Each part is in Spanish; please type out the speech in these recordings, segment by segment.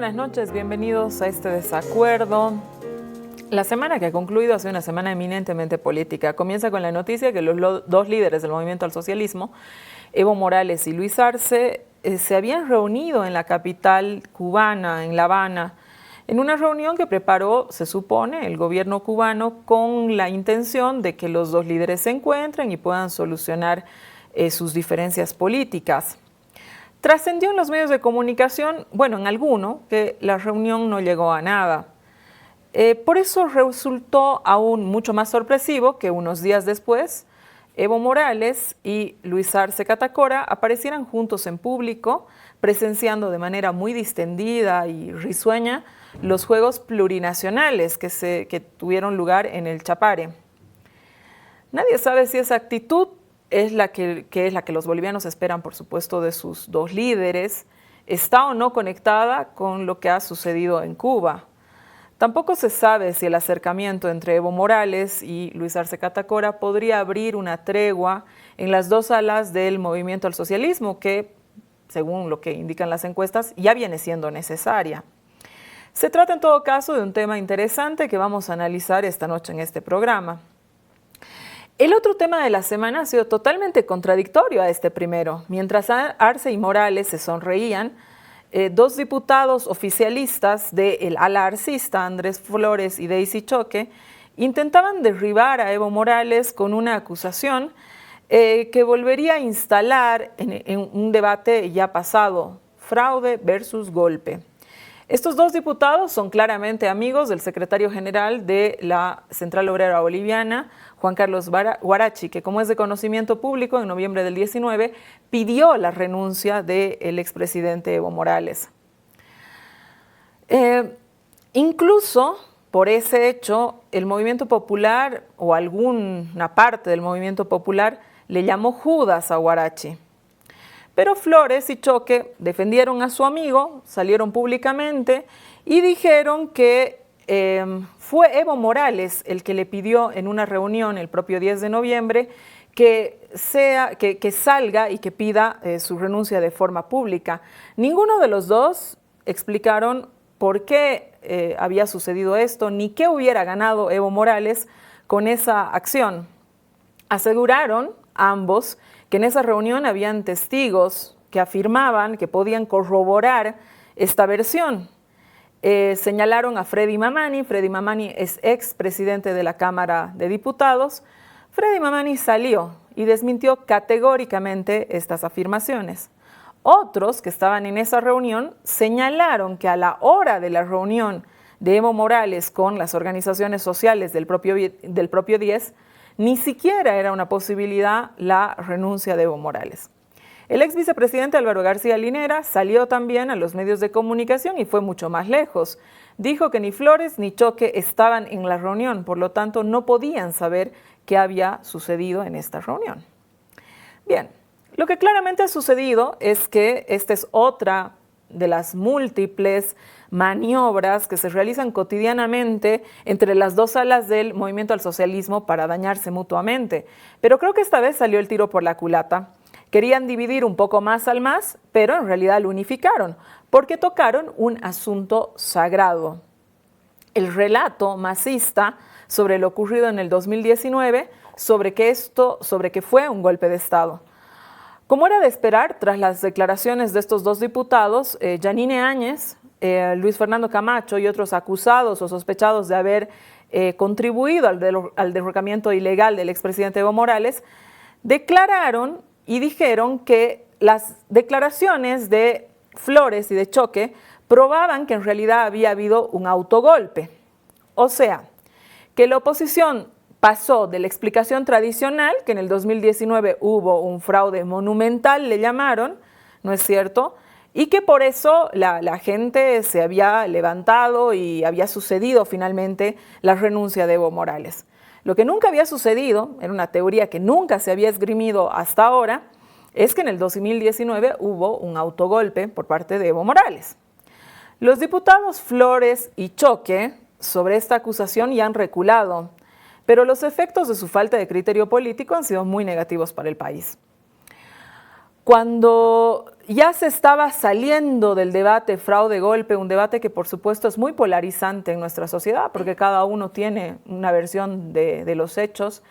buenas noches, bienvenidos a este desacuerdo. La semana que ha concluido ha sido una semana eminentemente política. Comienza con la noticia que los dos líderes del movimiento al socialismo, Evo Morales y Luis Arce, se habían reunido en la capital cubana, en La Habana, en una reunión que preparó, se supone, el gobierno cubano con la intención de que los dos líderes se encuentren y puedan solucionar sus diferencias políticas. Trascendió en los medios de comunicación, bueno, en alguno, que la reunión no llegó a nada. Por eso resultó aún mucho más sorpresivo que unos días después Evo Morales y Luis Arce Catacora aparecieran juntos en público, presenciando de manera muy distendida y risueña los Juegos Plurinacionales que tuvieron lugar en el Chapare. Nadie sabe si esa actitud es la que los bolivianos esperan, por supuesto, de sus dos líderes, está o no conectada con lo que ha sucedido en Cuba. Tampoco se sabe si el acercamiento entre Evo Morales y Luis Arce Catacora podría abrir una tregua en las dos alas del movimiento al socialismo, que, según lo que indican las encuestas, ya viene siendo necesaria. Se trata en todo caso de un tema interesante que vamos a analizar esta noche en este programa. El otro tema de la semana ha sido totalmente contradictorio a este primero. Mientras Arce y Morales se sonreían, dos diputados oficialistas del ala arcista, Andrés Flores y Daisy Choque, intentaban derribar a Evo Morales con una acusación que volvería a instalar en un debate ya pasado, fraude versus golpe. Estos dos diputados son claramente amigos del secretario general de la Central Obrera Boliviana, Juan Carlos Huarachi, que, como es de conocimiento público, en noviembre del 19 pidió la renuncia del expresidente Evo Morales. Incluso por ese hecho, el movimiento popular o alguna parte del movimiento popular le llamó Judas a Huarachi. Pero Flores y Choque defendieron a su amigo, salieron públicamente y dijeron que fue Evo Morales el que le pidió en una reunión el propio 10 de noviembre que salga y que pida su renuncia de forma pública. Ninguno de los dos explicaron por qué había sucedido esto, ni qué hubiera ganado Evo Morales con esa acción. Aseguraron ambos que en esa reunión habían testigos que afirmaban que podían corroborar esta versión. Señalaron a Freddy Mamani. Freddy Mamani es expresidente de la Cámara de Diputados. Freddy Mamani salió y desmintió categóricamente estas afirmaciones. Otros que estaban en esa reunión señalaron que a la hora de la reunión de Evo Morales con las organizaciones sociales del propio 10, ni siquiera era una posibilidad la renuncia de Evo Morales. El ex vicepresidente Álvaro García Linera salió también a los medios de comunicación y fue mucho más lejos. Dijo que ni Flores ni Choque estaban en la reunión, por lo tanto no podían saber qué había sucedido en esta reunión. Bien, lo que claramente ha sucedido es que esta es otra de las múltiples maniobras que se realizan cotidianamente entre las dos alas del movimiento al socialismo para dañarse mutuamente. Pero creo que esta vez salió el tiro por la culata. Querían dividir un poco más al MAS, pero en realidad lo unificaron, porque tocaron un asunto sagrado. El relato masista sobre lo ocurrido en el 2019, sobre que fue un golpe de Estado. Como era de esperar, tras las declaraciones de estos dos diputados, Yanine Áñez, Luis Fernando Camacho y otros acusados o sospechados de haber contribuido al derrocamiento ilegal del expresidente Evo Morales, declararon y dijeron que las declaraciones de Flores y de Choque probaban que en realidad había habido un autogolpe. O sea, que la oposición pasó de la explicación tradicional, que en el 2019 hubo un fraude monumental, le llamaron, ¿no es cierto?, y que por eso la gente se había levantado y había sucedido finalmente la renuncia de Evo Morales. Lo que nunca había sucedido, era una teoría que nunca se había esgrimido hasta ahora, es que en el 2019 hubo un autogolpe por parte de Evo Morales. Los diputados Flores y Choque sobre esta acusación ya han reculado, pero los efectos de su falta de criterio político han sido muy negativos para el país. Cuando Ya se estaba saliendo del debate fraude-golpe, un debate que por supuesto es muy polarizante en nuestra sociedad, porque cada uno tiene una versión de los hechos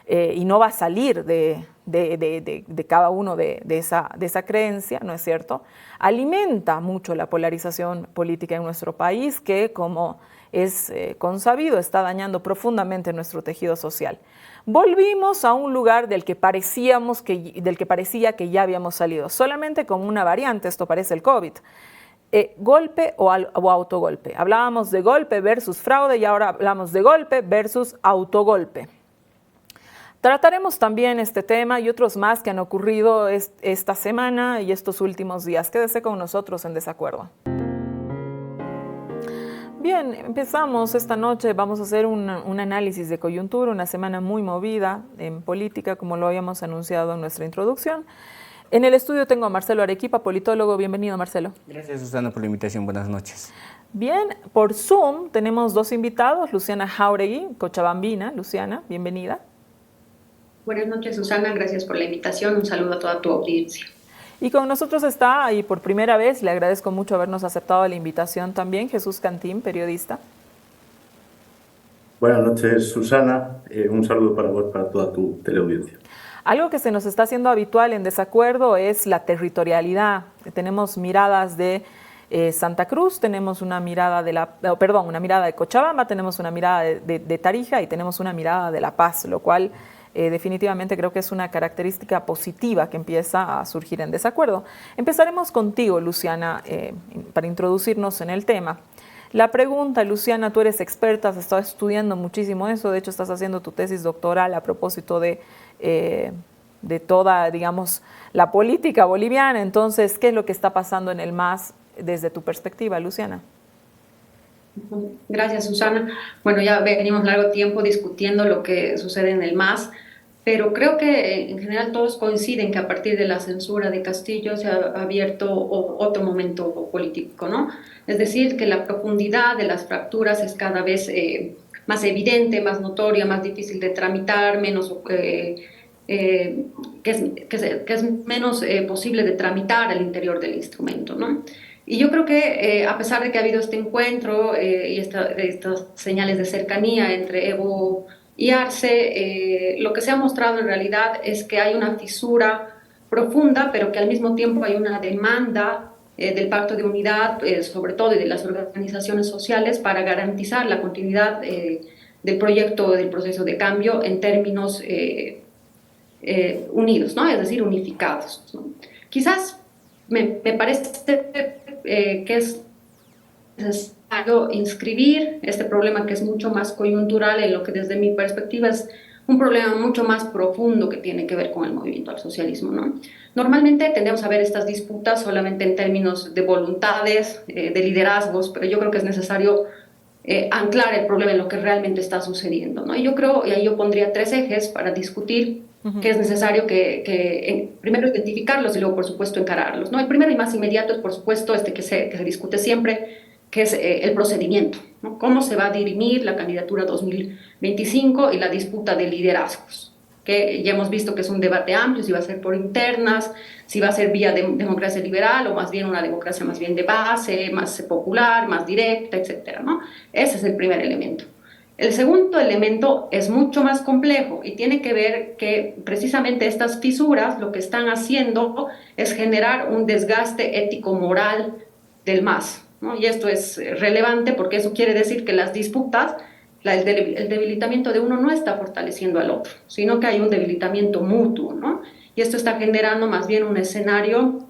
y no va a salir de cada uno de esa creencia, ¿no es cierto? Alimenta mucho la polarización política en nuestro país, que como es consabido, está dañando profundamente nuestro tejido social. Volvimos a un lugar del que parecía que ya habíamos salido, solamente con una variante, esto parece el COVID. Golpe o autogolpe. Hablábamos de golpe versus fraude y ahora hablamos de golpe versus autogolpe. Trataremos también este tema y otros más que han ocurrido esta semana y estos últimos días. Quédese con nosotros en Desacuerdo. Bien, empezamos esta noche, vamos a hacer un análisis de coyuntura, una semana muy movida en política, como lo habíamos anunciado en nuestra introducción. En el estudio tengo a Marcelo Arequipa, politólogo. Bienvenido, Marcelo. Gracias, Susana, por la invitación. Buenas noches. Bien, por Zoom tenemos dos invitados, Luciana Jauregui, cochabambina. Luciana, bienvenida. Buenas noches, Susana. Gracias por la invitación. Un saludo a toda tu audiencia. Y con nosotros está, y por primera vez, le agradezco mucho habernos aceptado la invitación también, Jesús Cantín, periodista. Buenas noches, Susana. Un saludo para vos, para toda tu teleaudiencia. Algo que se nos está haciendo habitual en Desacuerdo es la territorialidad. Tenemos miradas de Santa Cruz, tenemos una mirada una mirada de Cochabamba, tenemos una mirada de Tarija y tenemos una mirada de La Paz, lo cual definitivamente creo que es una característica positiva que empieza a surgir en Desacuerdo. Empezaremos contigo, Luciana, para introducirnos en el tema. La pregunta, Luciana, tú eres experta, has estado estudiando muchísimo eso, de hecho estás haciendo tu tesis doctoral a propósito de toda, digamos, la política boliviana. Entonces, ¿qué es lo que está pasando en el MAS desde tu perspectiva, Luciana? Gracias, Susana. Bueno, ya venimos largo tiempo discutiendo lo que sucede en el MAS, pero creo que en general todos coinciden que a partir de la censura de Castillo se ha abierto otro momento político, ¿no? Es decir, que la profundidad de las fracturas es cada vez más evidente, más notoria, más difícil de tramitar, menos, que es menos posible de tramitar al interior del instrumento, ¿no? Y yo creo que a pesar de que ha habido este encuentro y estas señales de cercanía entre Evo y Arce, lo que se ha mostrado en realidad es que hay una fisura profunda, pero que al mismo tiempo hay una demanda del Pacto de Unidad, sobre todo de las organizaciones sociales, para garantizar la continuidad del proyecto, del proceso de cambio en términos unidos, ¿no? Es decir, unificados, ¿no? Quizás me parece que es necesario inscribir este problema, que es mucho más coyuntural, en lo que desde mi perspectiva es un problema mucho más profundo que tiene que ver con el movimiento al socialismo, ¿no? Normalmente tendemos a ver estas disputas solamente en términos de voluntades, de liderazgos, pero yo creo que es necesario anclar el problema en lo que realmente está sucediendo, ¿no? Y yo creo, y ahí yo pondría tres ejes para discutir que es necesario primero identificarlos y luego, por supuesto, encararlos, ¿no? El primero y más inmediato es, por supuesto, que se discute siempre, que es el procedimiento, ¿no? Cómo se va a dirimir la candidatura 2025 y la disputa de liderazgos, que ya hemos visto que es un debate amplio, si va a ser por internas, si va a ser vía democracia liberal o más bien una democracia más bien de base, más popular, más directa, etcétera, ¿no? Ese es el primer elemento. El segundo elemento es mucho más complejo y tiene que ver que precisamente estas fisuras lo que están haciendo es generar un desgaste ético-moral del MAS, ¿no? Y esto es relevante porque eso quiere decir que las disputas, el debilitamiento de uno no está fortaleciendo al otro, sino que hay un debilitamiento mutuo, ¿no? Y esto está generando más bien un escenario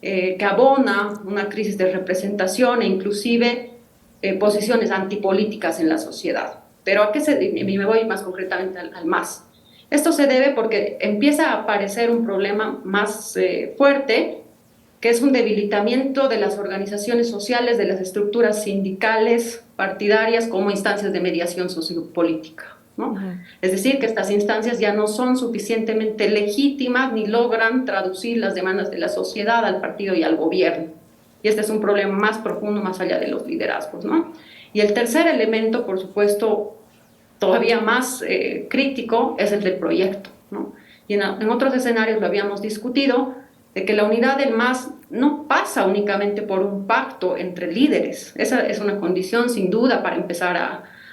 que abona una crisis de representación e inclusive posiciones antipolíticas en la sociedad. Pero ¿a qué me voy más concretamente al MAS? Esto se debe porque empieza a aparecer un problema más fuerte, que es un debilitamiento de las organizaciones sociales, de las estructuras sindicales, partidarias, como instancias de mediación sociopolítica, ¿no? Es decir, que estas instancias ya no son suficientemente legítimas ni logran traducir las demandas de la sociedad al partido y al gobierno. Y este es un problema más profundo, más allá de los liderazgos, ¿no? Y el tercer elemento, por supuesto, todavía más crítico, es el del proyecto, ¿no? Y en otros escenarios lo habíamos discutido, de que la unidad del MAS no pasa únicamente por un pacto entre líderes. Esa es una condición sin duda para empezar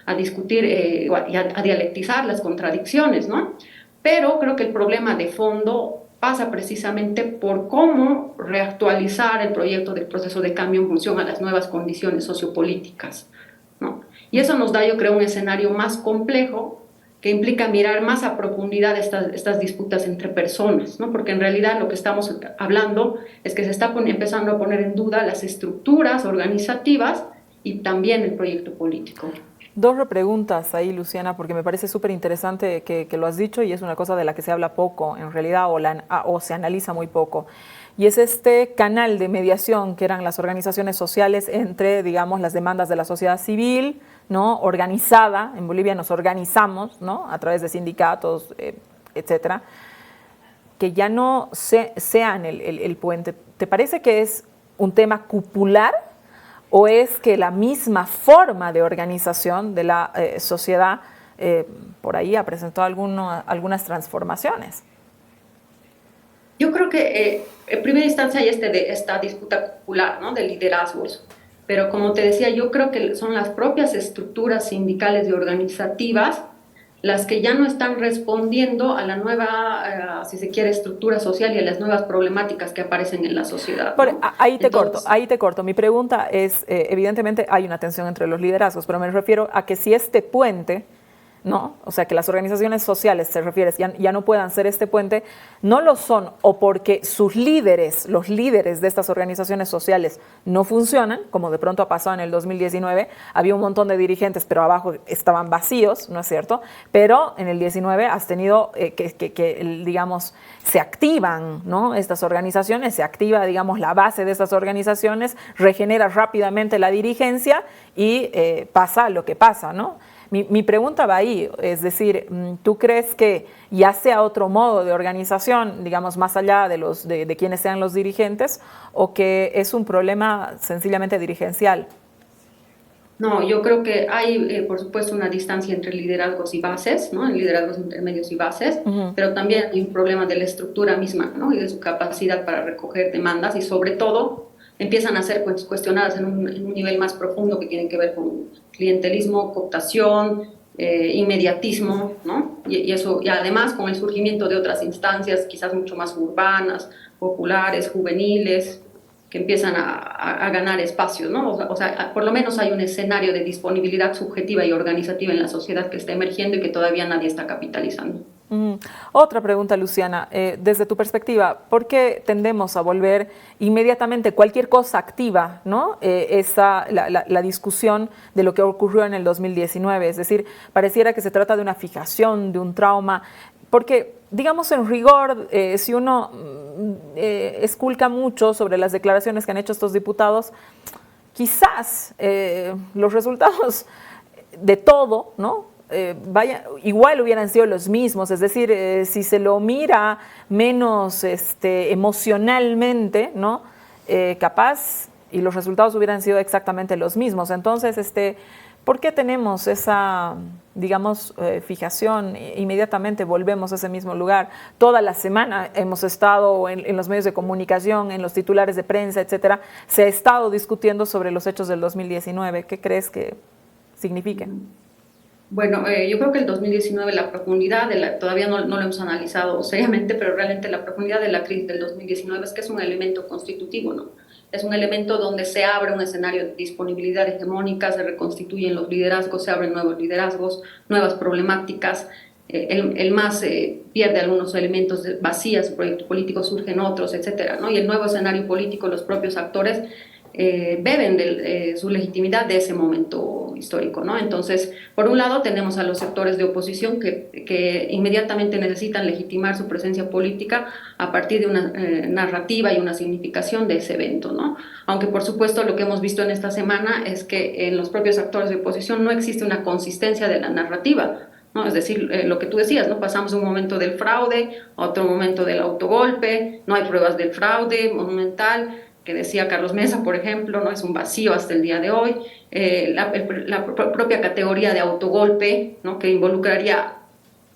a discutir y a dialectizar las contradicciones, ¿no? Pero creo que el problema de fondo pasa precisamente por cómo reactualizar el proyecto del proceso de cambio en función a las nuevas condiciones sociopolíticas, ¿no? Y eso nos da, yo creo, un escenario más complejo que implica mirar más a profundidad estas disputas entre personas, ¿no? Porque en realidad lo que estamos hablando es que se está empezando a poner en duda las estructuras organizativas y también el proyecto político. Dos repreguntas ahí, Luciana, porque me parece súper interesante que lo has dicho y es una cosa de la que se habla poco, en realidad, o se analiza muy poco. Y es este canal de mediación que eran las organizaciones sociales entre, digamos, las demandas de la sociedad civil, ¿no? Organizada. En Bolivia nos organizamos, ¿no? A través de sindicatos, etcétera, que ya no sean el puente. ¿Te parece que es un tema cupular o es que la misma forma de organización de la sociedad por ahí ha presentado algunas transformaciones? Yo creo que en primera instancia hay esta disputa popular, ¿no? De liderazgos, pero como te decía, yo creo que son las propias estructuras sindicales y organizativas las que ya no están respondiendo a la nueva, si se quiere, estructura social y a las nuevas problemáticas que aparecen en la sociedad, ¿no? Ahí te corto. Mi pregunta es, evidentemente hay una tensión entre los liderazgos, pero me refiero a que si este puente, ¿no? O sea, que las organizaciones sociales, se refiere, ya no puedan ser este puente, no lo son o porque sus líderes, los líderes de estas organizaciones sociales no funcionan, como de pronto ha pasado en el 2019, había un montón de dirigentes, pero abajo estaban vacíos, ¿no es cierto? Pero en el 19 has tenido digamos, se activan, ¿no? Estas organizaciones, se activa, digamos, la base de estas organizaciones, regenera rápidamente la dirigencia y pasa lo que pasa, ¿no? Mi pregunta va ahí, es decir, ¿tú crees que ya sea otro modo de organización, digamos, más allá de quienes sean los dirigentes, o que es un problema sencillamente dirigencial? No, yo creo que hay, por supuesto, una distancia entre liderazgos y bases, ¿no? Liderazgos intermedios y bases, pero también hay un problema de la estructura misma, ¿no? Y de su capacidad para recoger demandas y, sobre todo, empiezan a ser cuestionadas en un nivel más profundo que tiene que ver con clientelismo, cooptación, inmediatismo, ¿no? Y eso, y además con el surgimiento de otras instancias, quizás mucho más urbanas, populares, juveniles, que empiezan a ganar espacios, ¿no? O sea, por lo menos hay un escenario de disponibilidad subjetiva y organizativa en la sociedad que está emergiendo y que todavía nadie está capitalizando. Otra pregunta, Luciana, desde tu perspectiva, ¿por qué tendemos a volver inmediatamente cualquier cosa activa, ¿no? La discusión de lo que ocurrió en el 2019? Es decir, pareciera que se trata de una fijación, de un trauma, porque, digamos, en rigor, si uno esculca mucho sobre las declaraciones que han hecho estos diputados, quizás los resultados de todo, ¿no? Igual hubieran sido los mismos, es decir, si se lo mira menos emocionalmente, ¿no? Capaz, y los resultados hubieran sido exactamente los mismos. Entonces, ¿por qué tenemos esa, digamos, fijación? Inmediatamente volvemos a ese mismo lugar. Toda la semana hemos estado en los medios de comunicación, en los titulares de prensa, etcétera. Se ha estado discutiendo sobre los hechos del 2019. ¿Qué crees que signifiquen? Bueno, yo creo que el 2019, la profundidad, todavía no lo hemos analizado seriamente, pero realmente la profundidad de la crisis del 2019 es que es un elemento constitutivo, ¿no? Es un elemento donde se abre un escenario de disponibilidad hegemónica, se reconstituyen los liderazgos, se abren nuevos liderazgos, nuevas problemáticas, el MAS pierde algunos elementos vacías, su proyecto político surgen otros, etcétera, ¿no? Y el nuevo escenario político, los propios actores beben de su legitimidad de ese momento histórico, ¿no? Entonces, por un lado tenemos a los sectores de oposición que inmediatamente necesitan legitimar su presencia política a partir de una narrativa y una significación de ese evento, ¿no? Aunque por supuesto lo que hemos visto en esta semana es que en los propios actores de oposición no existe una consistencia de la narrativa, ¿no? Es decir, lo que tú decías, ¿no? Pasamos de un momento del fraude a otro momento del autogolpe, no hay pruebas del fraude monumental, que decía Carlos Mesa, por ejemplo, no es un vacío hasta el día de hoy, la propia categoría de autogolpe, ¿no? Que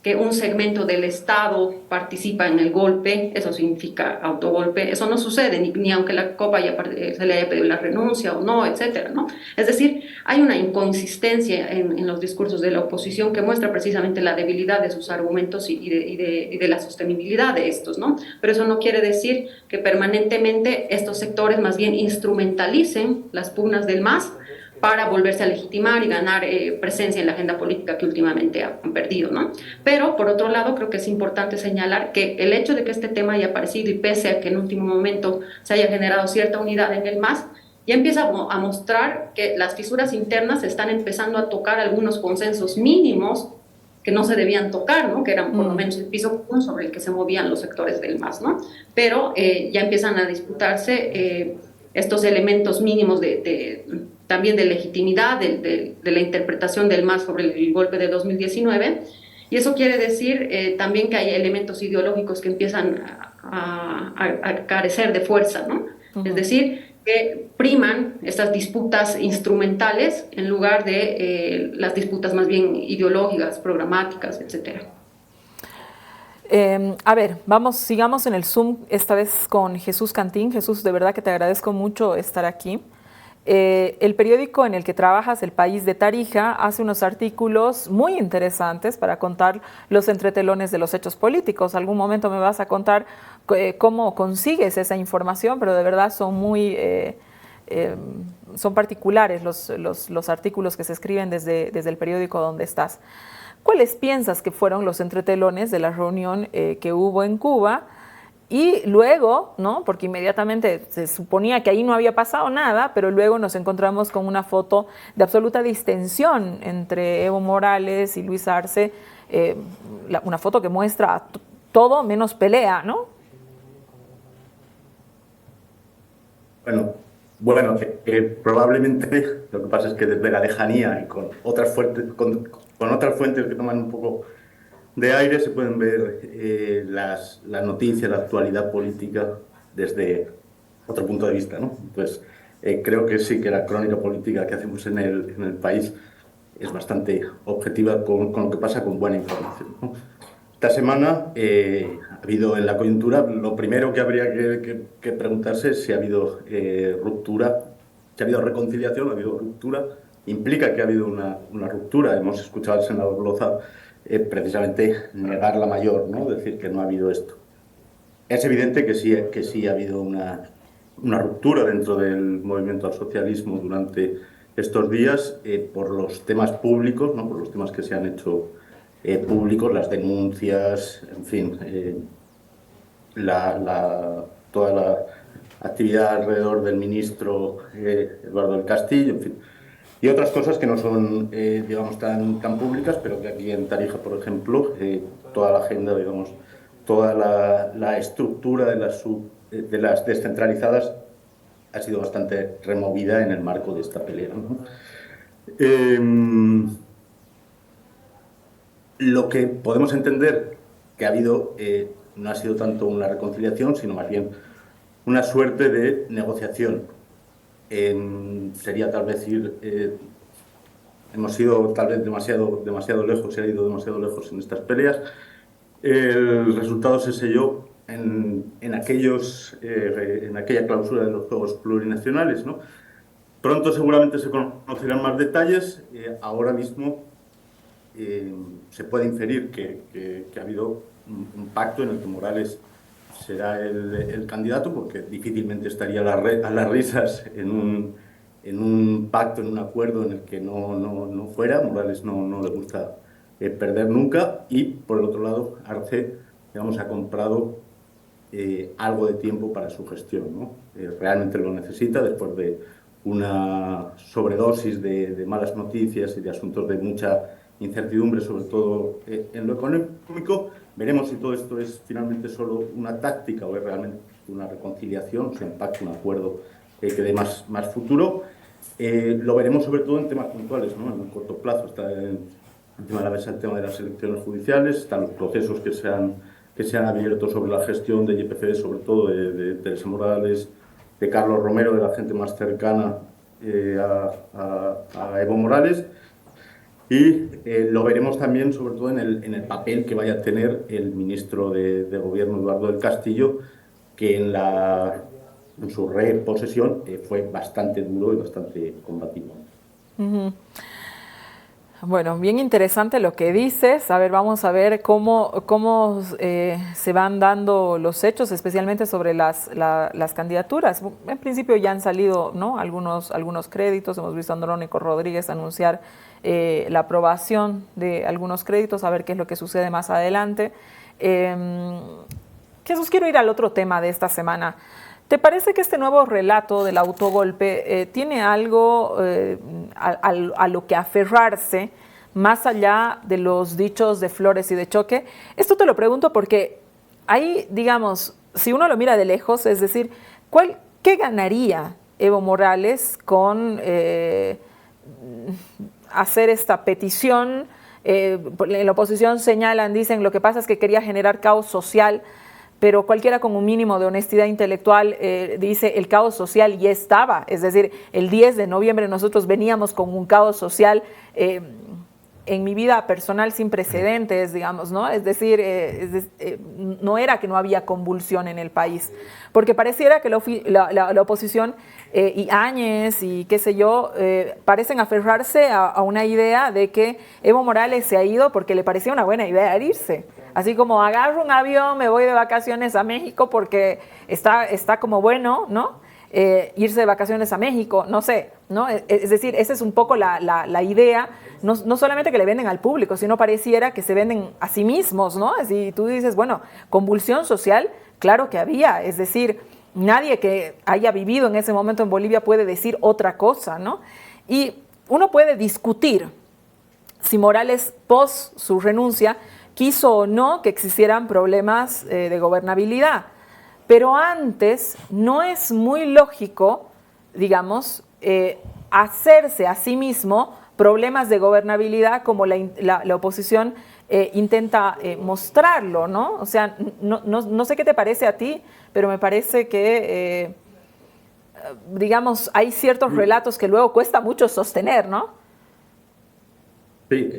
que un segmento del Estado participa en el golpe, eso significa autogolpe. Eso no sucede, ni aunque la COP se le haya pedido la renuncia o no, etcétera, ¿no? Es decir, hay una inconsistencia en los discursos de la oposición que muestra precisamente la debilidad de sus argumentos y de la sostenibilidad de estos, ¿no? Pero eso no quiere decir que permanentemente estos sectores más bien instrumentalicen las pugnas del MAS para volverse a legitimar y ganar presencia en la agenda política que últimamente han perdido, ¿no? Pero, por otro lado, creo que es importante señalar que el hecho de que este tema haya aparecido y pese a que en último momento se haya generado cierta unidad en el MAS, ya empieza a mostrar que las fisuras internas están empezando a tocar algunos consensos mínimos que no se debían tocar, ¿no? Que eran por lo menos el piso común sobre el que se movían los sectores del MAS, ¿no? Pero ya empiezan a disputarse estos elementos mínimos también de legitimidad, de la interpretación del MAS sobre el golpe de 2019, y eso quiere decir también que hay elementos ideológicos que empiezan a carecer de fuerza, ¿no? Es decir, que priman estas disputas instrumentales en lugar de las disputas más bien ideológicas, programáticas, etcétera. A ver, sigamos en el Zoom, esta vez con Jesús Cantín. Jesús, de verdad que te agradezco mucho estar aquí. El periódico en el que trabajas, El País de Tarija, hace unos artículos muy interesantes para contar los entretelones de los hechos políticos. Algún momento me vas a contar cómo consigues esa información, pero de verdad son son particulares los artículos que se escriben desde el periódico donde estás. ¿Cuáles piensas que fueron los entretelones de la reunión que hubo en Cuba? Y luego, ¿no? Porque inmediatamente se suponía que ahí no había pasado nada, pero luego nos encontramos con una foto de absoluta distensión entre Evo Morales y Luis Arce, una foto que muestra todo menos pelea, ¿no? Bueno, probablemente lo que pasa es que desde la lejanía y con otras fuentes que toman un poco de aire se pueden ver las noticias, la actualidad política desde otro punto de vista, ¿no? Entonces, creo que sí que la crónica política que hacemos en el país es bastante objetiva con lo que pasa, con buena información, ¿no? Esta semana ha habido en la coyuntura, lo primero que habría que preguntarse es si ha habido ruptura, si ha habido reconciliación, ha habido ruptura. Implica que ha habido una ruptura. Hemos escuchado al senador Loza precisamente negar la mayor, ¿no? Decir que no ha habido esto. Es evidente que sí ha habido una ruptura dentro del movimiento al socialismo durante estos días por los temas públicos, ¿no? Por los temas que se han hecho públicos, las denuncias, en fin, toda la actividad alrededor del ministro Eduardo del Castillo, en fin. Y otras cosas que no son, digamos, tan públicas, pero que aquí en Tarija, por ejemplo, toda la agenda, digamos, toda la estructura de las descentralizadas ha sido bastante removida en el marco de esta pelea, ¿no? Lo que podemos entender que ha habido no ha sido tanto una reconciliación, sino más bien una suerte de negociación. Sería tal vez hemos ido tal vez demasiado lejos, se ha ido demasiado lejos en estas peleas. El resultado se selló en aquella clausura de los Juegos Plurinacionales, ¿no? Pronto seguramente se conocerán más detalles. Ahora mismo se puede inferir que ha habido un pacto en el que Morales será el candidato, porque difícilmente estaría a las risas en un pacto, en un acuerdo en el que no fuera. Morales no le gusta perder nunca, y por el otro lado Arce, digamos, ha comprado algo de tiempo para su gestión, ¿no? Realmente lo necesita después de una sobredosis de malas noticias y de asuntos de mucha incertidumbre, sobre todo en lo económico. Veremos si todo esto es finalmente solo una táctica o es realmente una reconciliación, un pacto, un acuerdo que dé más futuro. Lo veremos sobre todo en temas puntuales, ¿no? En el corto plazo está encima de la mesa el tema de las elecciones judiciales, están los procesos que se han abierto sobre la gestión de YPF, sobre todo de Teresa Morales, de Carlos Romero, de la gente más cercana a Evo Morales. Y lo veremos también, sobre todo, en el papel que vaya a tener el ministro de Gobierno, Eduardo del Castillo, que en su reposesión fue bastante duro y bastante combativo. Bueno, bien interesante lo que dices. A ver, vamos a ver cómo se van dando los hechos, especialmente sobre las candidaturas. En principio ya han salido, ¿no?, algunos créditos. Hemos visto a Andrónico Rodríguez anunciar la aprobación de algunos créditos, a ver qué es lo que sucede más adelante. Jesús, quiero ir al otro tema de esta semana. ¿Te parece que este nuevo relato del autogolpe tiene algo a lo que aferrarse más allá de los dichos de Flores y de Choque? Esto te lo pregunto porque ahí, digamos, si uno lo mira de lejos, es decir, ¿qué ganaría Evo Morales con hacer esta petición? En la oposición señalan, dicen, lo que pasa es que quería generar caos social, pero cualquiera con un mínimo de honestidad intelectual dice el caos social ya estaba. Es decir, el 10 de noviembre nosotros veníamos con un caos social en mi vida personal sin precedentes, digamos, ¿no? Es decir, no era que no había convulsión en el país, porque pareciera que la oposición y Áñez y qué sé yo, parecen aferrarse a una idea de que Evo Morales se ha ido porque le parecía una buena idea irse. Así como agarro un avión, me voy de vacaciones a México porque está como bueno, ¿no? Irse de vacaciones a México, no sé, ¿no? Es decir, esa es un poco la idea, no solamente que le venden al público, sino pareciera que se venden a sí mismos, ¿no? Así tú dices, bueno, convulsión social, claro que había, es decir, nadie que haya vivido en ese momento en Bolivia puede decir otra cosa, ¿no? Y uno puede discutir si Morales, post su renuncia, quiso o no que existieran problemas de gobernabilidad. Pero antes no es muy lógico, digamos, hacerse a sí mismo problemas de gobernabilidad como la oposición intenta mostrarlo, ¿no? O sea, no sé qué te parece a ti, pero me parece que, digamos, hay ciertos relatos que luego cuesta mucho sostener, ¿no? Sí,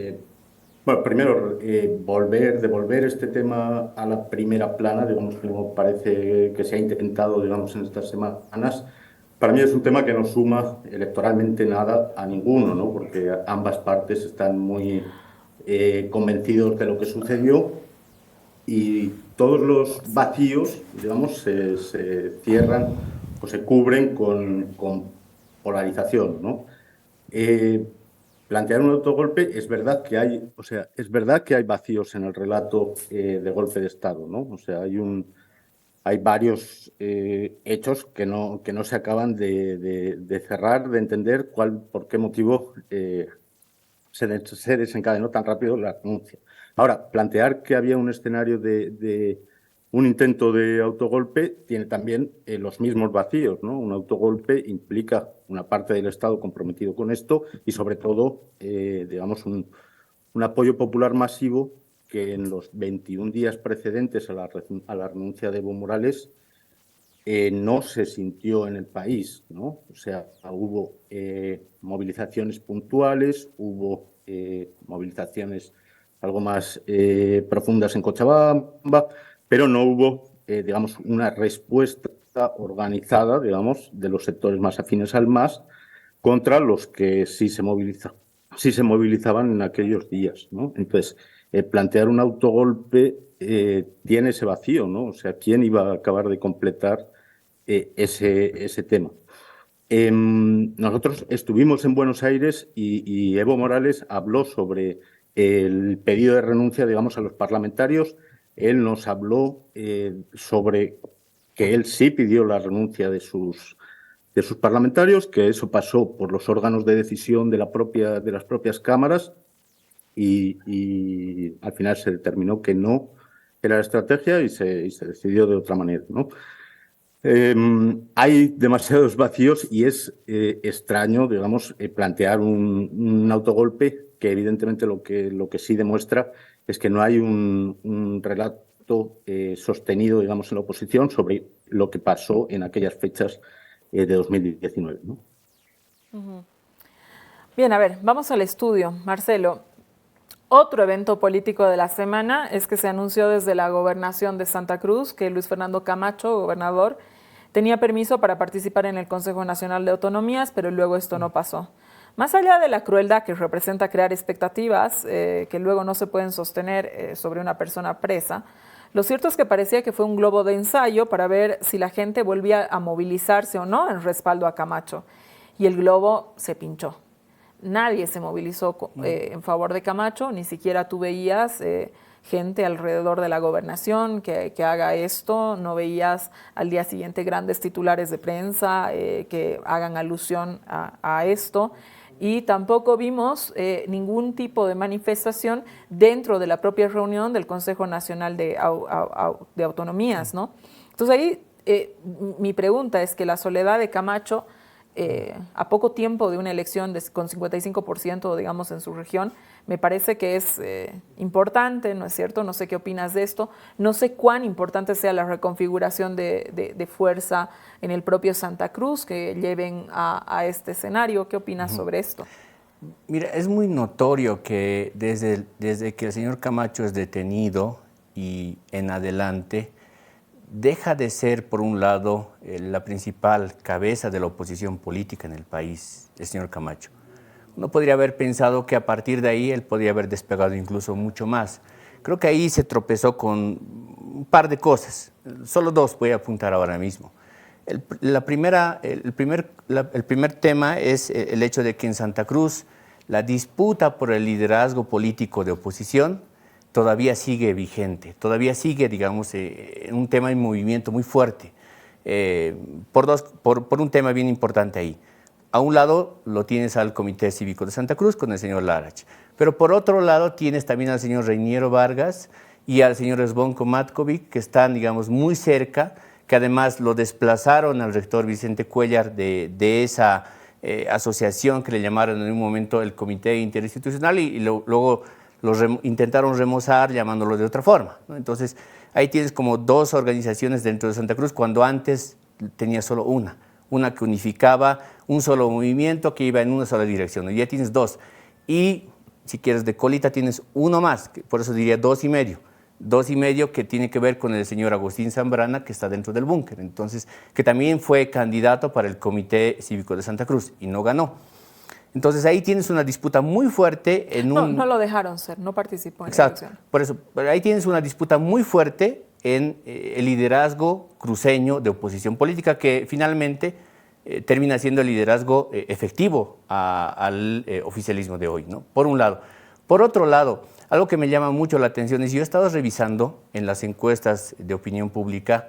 bueno, primero, devolver este tema a la primera plana, digamos, como parece que se ha intentado, digamos, en estas semanas, para mí es un tema que no suma electoralmente nada a ninguno, ¿no? Porque ambas partes están muy convencidos de lo que sucedió y todos los vacíos, digamos, se cierran o se cubren con polarización, ¿no? Plantear un autogolpe, es verdad que hay, o sea, es verdad que hay vacíos en el relato de golpe de Estado, ¿no? O sea, hay varios hechos que no se acaban de cerrar, de entender por qué motivo se desencadenó tan rápido la renuncia. Ahora, plantear que había un escenario de un intento de autogolpe tiene también los mismos vacíos, ¿no? Un autogolpe implica una parte del Estado comprometido con esto y, sobre todo, digamos, un apoyo popular masivo que en los 21 días precedentes a la renuncia de Evo Morales no se sintió en el país, ¿no? O sea, hubo movilizaciones puntuales, hubo movilizaciones algo más profundas en Cochabamba, pero no hubo, digamos, una respuesta organizada, digamos, de los sectores más afines al MAS contra los que sí se movilizaban en aquellos días, ¿no? Entonces, plantear un autogolpe tiene ese vacío, ¿no? O sea, ¿quién iba a acabar de completar ese tema? Nosotros estuvimos en Buenos Aires y Evo Morales habló sobre el pedido de renuncia, digamos, a los parlamentarios. Él nos habló sobre que él sí pidió la renuncia de sus parlamentarios, que eso pasó por los órganos de decisión de las propias cámaras y al final se determinó que no era la estrategia y se decidió de otra manera, ¿no? Hay demasiados vacíos y es extraño, digamos, plantear un autogolpe que evidentemente lo que sí demuestra es que no hay un relato sostenido, digamos, en la oposición sobre lo que pasó en aquellas fechas de 2019, ¿no? Bien, a ver, vamos al estudio. Marcelo, otro evento político de la semana es que se anunció desde la gobernación de Santa Cruz que Luis Fernando Camacho, gobernador, tenía permiso para participar en el Consejo Nacional de Autonomías, pero luego esto no pasó. Más allá de la crueldad que representa crear expectativas que luego no se pueden sostener sobre una persona presa, lo cierto es que parecía que fue un globo de ensayo para ver si la gente volvía a movilizarse o no en respaldo a Camacho. Y el globo se pinchó. Nadie se movilizó en favor de Camacho, ni siquiera tú veías gente alrededor de la gobernación que haga esto, no veías al día siguiente grandes titulares de prensa que hagan alusión a esto. Y tampoco vimos ningún tipo de manifestación dentro de la propia reunión del Consejo Nacional de Autonomías, ¿no? Entonces ahí mi pregunta es que la soledad de Camacho, a poco tiempo de una elección con 55%, digamos, en su región, me parece que es importante, ¿no es cierto? No sé qué opinas de esto. No sé cuán importante sea la reconfiguración de fuerza en el propio Santa Cruz que lleven a este escenario. ¿Qué opinas sobre esto? Mira, es muy notorio que desde que el señor Camacho es detenido y en adelante, deja de ser, por un lado, la principal cabeza de la oposición política en el país, el señor Camacho. Uno podría haber pensado que a partir de ahí él podría haber despegado incluso mucho más. Creo que ahí se tropezó con un par de cosas, solo dos voy a apuntar ahora mismo. El primer tema es el hecho de que en Santa Cruz la disputa por el liderazgo político de oposición todavía sigue vigente, todavía sigue, digamos, un tema en movimiento muy fuerte, por un tema bien importante ahí. A un lado lo tienes al Comité Cívico de Santa Cruz con el señor Larach, pero por otro lado tienes también al señor Reiniero Vargas y al señor Zvonko Matkovic, que están, digamos, muy cerca, que además lo desplazaron al rector Vicente Cuellar de esa asociación que le llamaron en un momento el Comité Interinstitucional y luego intentaron remozar llamándolo de otra forma, ¿no? Entonces, ahí tienes como dos organizaciones dentro de Santa Cruz, cuando antes tenía solo una que unificaba un solo movimiento que iba en una sola dirección, ¿no? Ya tienes dos. Y si quieres de colita tienes uno más, por eso diría dos y medio que tiene que ver con el señor Agustín Zambrana, que está dentro del búnker, entonces, que también fue candidato para el Comité Cívico de Santa Cruz y no ganó. Entonces ahí tienes una disputa muy fuerte en un... No lo dejaron ser, no participó en la elección. Por eso, pero ahí tienes una disputa muy fuerte en el liderazgo cruceño de oposición política que finalmente termina siendo el liderazgo efectivo al oficialismo de hoy, ¿no? Por un lado. Por otro lado, algo que me llama mucho la atención es, yo he estado revisando en las encuestas de opinión pública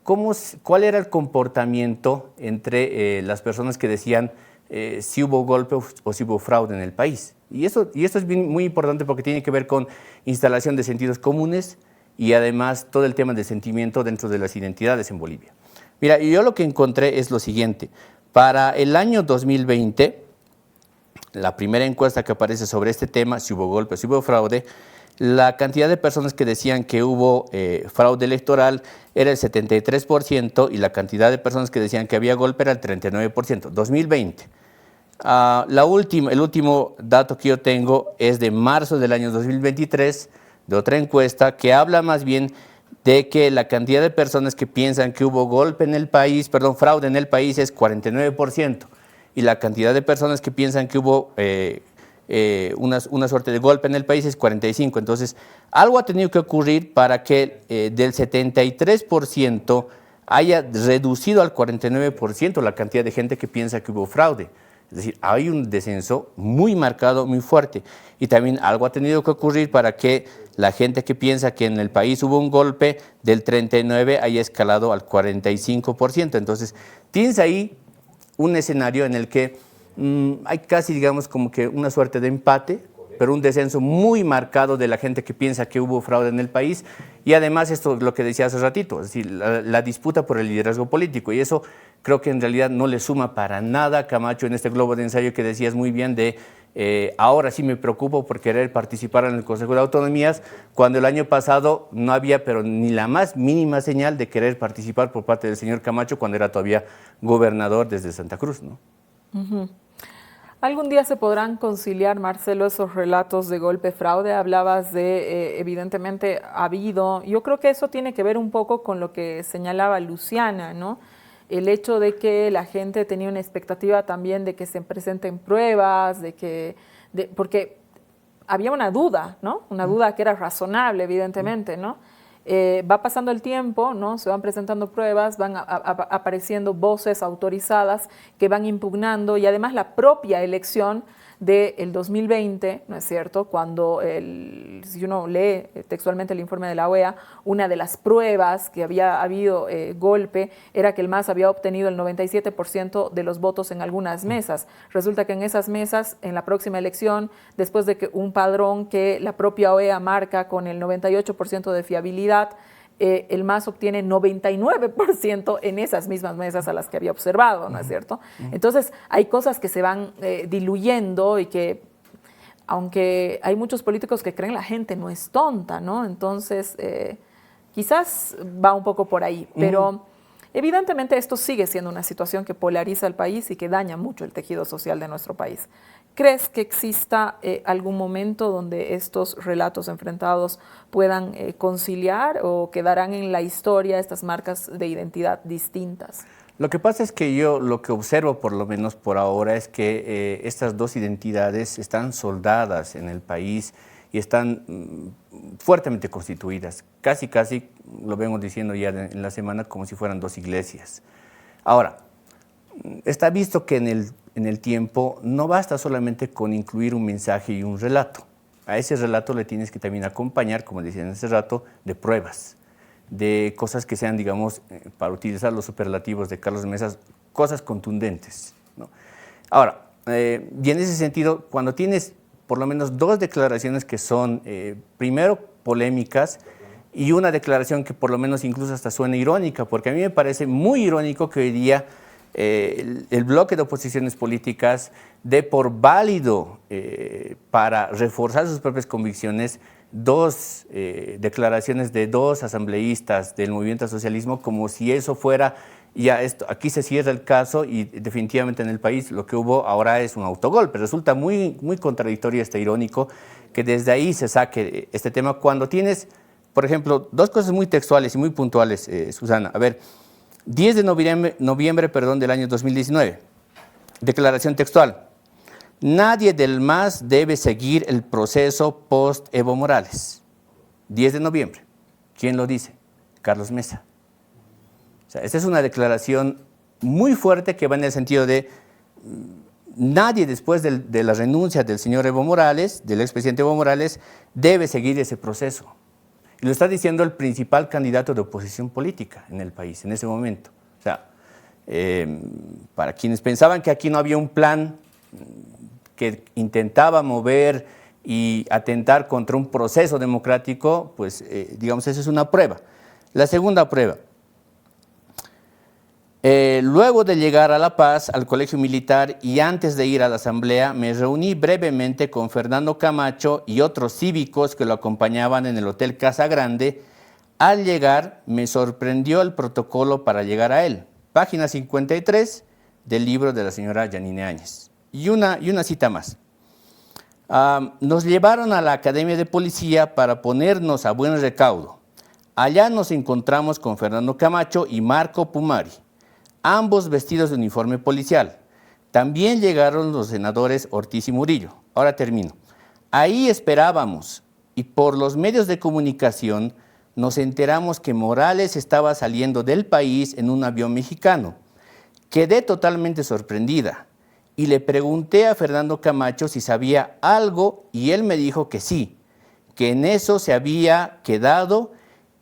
cuál era el comportamiento entre las personas que decían si hubo golpe o si hubo fraude en el país. Y esto es muy importante porque tiene que ver con instalación de sentidos comunes y además todo el tema del sentimiento dentro de las identidades en Bolivia. Mira, yo lo que encontré es lo siguiente. Para el año 2020, la primera encuesta que aparece sobre este tema, si hubo golpe o si hubo fraude, la cantidad de personas que decían que hubo fraude electoral era el 73% y la cantidad de personas que decían que había golpe era el 39%, 2020. El último dato que yo tengo es de marzo del año 2023, de otra encuesta, que habla más bien de que la cantidad de personas que piensan que hubo fraude en el país es 49%, y la cantidad de personas que piensan que hubo una suerte de golpe en el país es 45%. Entonces, algo ha tenido que ocurrir para que del 73% haya reducido al 49% la cantidad de gente que piensa que hubo fraude. Es decir, hay un descenso muy marcado, muy fuerte. Y también algo ha tenido que ocurrir para que la gente que piensa que en el país hubo un golpe del 39% haya escalado al 45%. Entonces, tienes ahí un escenario en el que hay casi, digamos, como que una suerte de empate, pero un descenso muy marcado de la gente que piensa que hubo fraude en el país. Y además, esto es lo que decía hace ratito, es decir, la disputa por el liderazgo político. Y eso creo que en realidad no le suma para nada a Camacho en este globo de ensayo que decías muy bien de ahora sí me preocupo por querer participar en el Consejo de Autonomías, cuando el año pasado no había pero ni la más mínima señal de querer participar por parte del señor Camacho cuando era todavía gobernador desde Santa Cruz, ¿no? ¿Algún día se podrán conciliar, Marcelo, esos relatos de golpe-fraude? Hablabas de, evidentemente, ha habido, yo creo que eso tiene que ver un poco con lo que señalaba Luciana, ¿no? El hecho de que la gente tenía una expectativa también de que se presenten pruebas, porque había una duda, ¿no? Una duda que era razonable, evidentemente, ¿no? Va pasando el tiempo, ¿no? Se van presentando pruebas, van apareciendo voces autorizadas que van impugnando y además la propia elección del 2020, ¿no es cierto? Cuando, si uno lee textualmente el informe de la OEA, una de las pruebas que había habido golpe era que el MAS había obtenido el 97% de los votos en algunas mesas. Resulta que en esas mesas, en la próxima elección, después de que un padrón que la propia OEA marca con el 98% de fiabilidad, el MAS obtiene 99% en esas mismas mesas a las que había observado, ¿no es cierto? Entonces, hay cosas que se van diluyendo y que, aunque hay muchos políticos que creen la gente no es tonta, ¿no? Entonces, quizás va un poco por ahí, pero evidentemente esto sigue siendo una situación que polariza el país y que daña mucho el tejido social de nuestro país. ¿Crees que exista algún momento donde estos relatos enfrentados puedan conciliar o quedarán en la historia estas marcas de identidad distintas? Lo que pasa es que yo lo que observo, por lo menos por ahora, es que estas dos identidades están soldadas en el país y están fuertemente constituidas. Casi lo vengo diciendo ya en la semana como si fueran dos iglesias. Ahora, está visto que en el tiempo no basta solamente con incluir un mensaje y un relato. A ese relato le tienes que también acompañar, como decían hace rato, de pruebas, de cosas que sean, digamos, para utilizar los superlativos de Carlos Mesa, cosas contundentes, ¿no? Ahora, y en ese sentido, cuando tienes por lo menos dos declaraciones que son, primero, polémicas, y una declaración que por lo menos incluso hasta suena irónica, porque a mí me parece muy irónico que hoy día el bloque de oposiciones políticas dé por válido para reforzar sus propias convicciones dos declaraciones de dos asambleístas del movimiento al socialismo, como si eso fuera, ya esto, aquí se cierra el caso y definitivamente en el país lo que hubo ahora es un autogolpe. Resulta muy contradictorio, irónico, que desde ahí se saque este tema cuando tienes, por ejemplo, dos cosas muy textuales y muy puntuales, Susana. A ver, 10 de noviembre del año 2019, declaración textual. Nadie del MAS debe seguir el proceso post-Evo Morales. 10 de noviembre. ¿Quién lo dice? Carlos Mesa. O sea, esta es una declaración muy fuerte que va en el sentido de nadie después de la renuncia del señor Evo Morales, del expresidente Evo Morales, debe seguir ese proceso. Y lo está diciendo el principal candidato de oposición política en el país en ese momento. O sea, para quienes pensaban que aquí no había un plan que intentaba mover y atentar contra un proceso democrático, pues digamos, esa es una prueba. La segunda prueba. Luego de llegar a La Paz, al colegio militar y antes de ir a la asamblea, me reuní brevemente con Fernando Camacho y otros cívicos que lo acompañaban en el Hotel Casa Grande. Al llegar, me sorprendió el protocolo para llegar a él. Página 53 del libro de la señora Yanine Áñez. Y una cita más. Nos llevaron a la Academia de Policía para ponernos a buen recaudo. Allá nos encontramos con Fernando Camacho y Marco Pumari, ambos vestidos de uniforme policial. También llegaron los senadores Ortiz y Murillo. Ahora termino. Ahí esperábamos y por los medios de comunicación nos enteramos que Morales estaba saliendo del país en un avión mexicano. Quedé totalmente sorprendida y le pregunté a Fernando Camacho si sabía algo y él me dijo que sí, que en eso se había quedado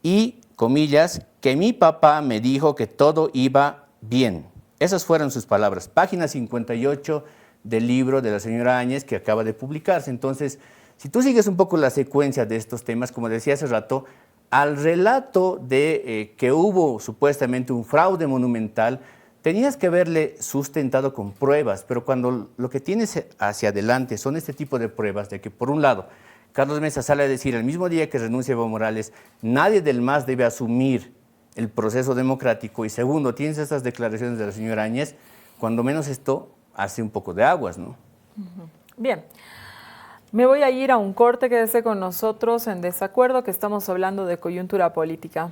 y, comillas, que mi papá me dijo que todo iba bien. Esas fueron sus palabras. Página 58 del libro de la señora Áñez que acaba de publicarse. Entonces, si tú sigues un poco la secuencia de estos temas, como decía hace rato, al relato de que hubo supuestamente un fraude monumental, tenías que haberle sustentado con pruebas, pero cuando lo que tienes hacia adelante son este tipo de pruebas de que, por un lado, Carlos Mesa sale a decir el mismo día que renuncia Evo Morales, nadie del MAS debe asumir el proceso democrático, y segundo, tienes estas declaraciones de la señora Áñez, cuando menos esto hace un poco de aguas, ¿no? Bien, me voy a ir a un corte. Quédese con nosotros en Desacuerdo, que estamos hablando de coyuntura política.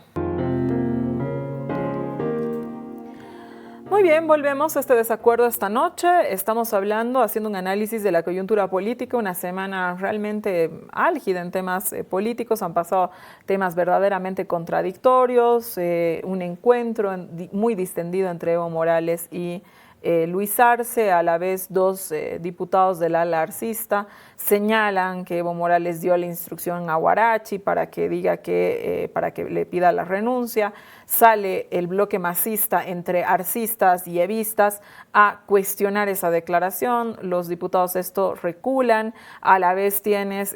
Muy bien, volvemos a este desacuerdo esta noche. Estamos haciendo un análisis de la coyuntura política, una semana realmente álgida en temas políticos. Han pasado temas verdaderamente contradictorios, un encuentro muy distendido entre Evo Morales y Luis Arce. A la vez, dos diputados del ala arcista señalan que Evo Morales dio la instrucción a Huarachi para que diga para que le pida la renuncia. Sale el bloque masista entre arcistas y evistas a cuestionar esa declaración. Los diputados esto reculan. A la vez tienes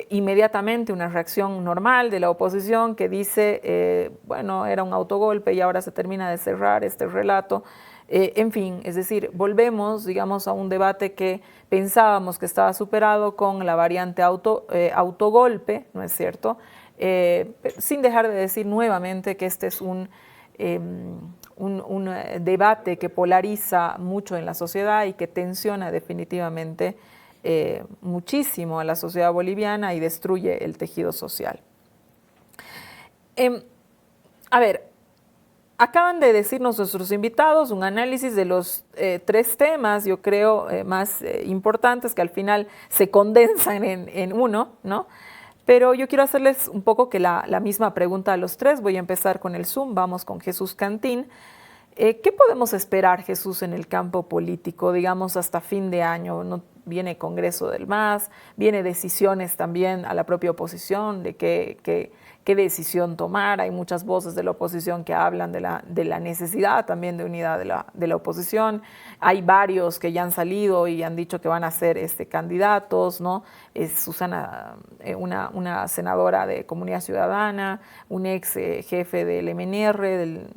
inmediatamente una reacción normal de la oposición que dice, bueno, era un autogolpe y ahora se termina de cerrar este relato. En fin, es decir, volvemos, digamos, a un debate que pensábamos que estaba superado con la variante autogolpe, ¿no es cierto? Sin dejar de decir nuevamente que este es un debate que polariza mucho en la sociedad y que tensiona definitivamente muchísimo a la sociedad boliviana y destruye el tejido social. A ver, acaban de decirnos nuestros invitados un análisis de los tres temas, yo creo, más importantes, que al final se condensan en uno, ¿no? Pero yo quiero hacerles un poco que la misma pregunta a los tres. Voy a empezar con el Zoom, vamos con Jesús Cantín. ¿Qué podemos esperar, Jesús, en el campo político, digamos, hasta fin de año? ¿No? Viene Congreso del MAS, viene decisiones también a la propia oposición de qué decisión tomar. Hay muchas voces de la oposición que hablan de la necesidad también de unidad de la oposición. Hay varios que ya han salido y han dicho que van a ser candidatos, ¿no? Es Susana, una senadora de Comunidad Ciudadana, un ex jefe del MNR,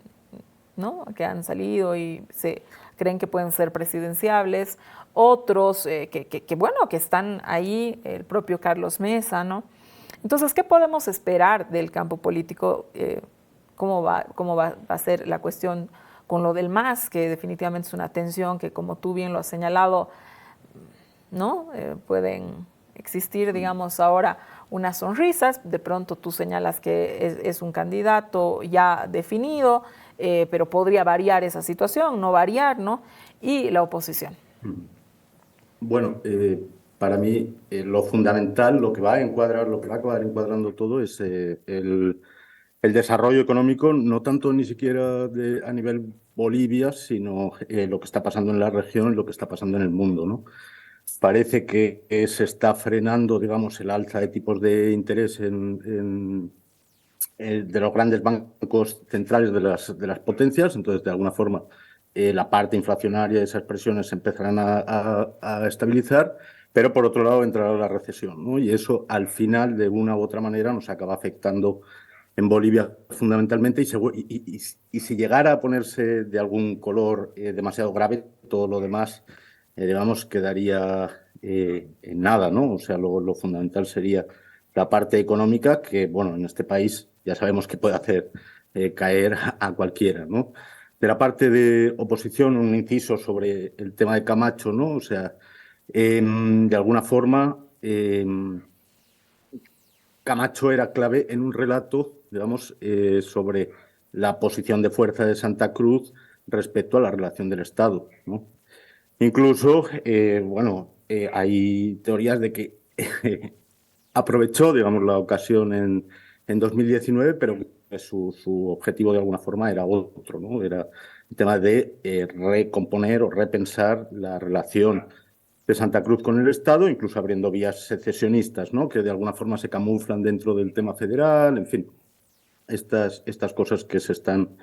¿no? Que han salido y se creen que pueden ser presidenciables. Otros que están ahí, el propio Carlos Mesa, ¿no? Entonces, ¿qué podemos esperar del campo político? ¿Cómo va a ser la cuestión con lo del MAS, que definitivamente es una tensión que, como tú bien lo has señalado, ¿no? Pueden existir, digamos, ahora unas sonrisas. De pronto tú señalas que es un candidato ya definido, pero podría variar esa situación, no variar, ¿no? Y la oposición. Bueno, para mí lo fundamental, lo que va a acabar encuadrando todo es el desarrollo económico, no tanto ni siquiera a nivel Bolivia, sino lo que está pasando en la región y lo que está pasando en el mundo, ¿no? Parece que se está frenando, digamos, el alza de tipos de interés de los grandes bancos centrales de las potencias. Entonces, de alguna forma, la parte inflacionaria de esas presiones se empezarán a estabilizar, pero por otro lado entrará la recesión, ¿no? Y eso, al final, de una u otra manera, nos acaba afectando en Bolivia fundamentalmente, y si llegara a ponerse de algún color demasiado grave, todo lo demás, digamos, quedaría en nada, ¿no? O sea, lo fundamental sería la parte económica, que, bueno, en este país ya sabemos que puede hacer caer a cualquiera, ¿no? De la parte de oposición, un inciso sobre el tema de Camacho, ¿no? O sea, de alguna forma, Camacho era clave en un relato, digamos, sobre la posición de fuerza de Santa Cruz respecto a la relación del Estado, ¿no? Incluso, hay teorías de que aprovechó, digamos, la ocasión en 2019, pero su objetivo de alguna forma era otro, ¿no? Era el tema de recomponer o repensar la relación de Santa Cruz con el Estado, incluso abriendo vías secesionistas, ¿no? Que de alguna forma se camuflan dentro del tema federal, en fin, estas cosas que se están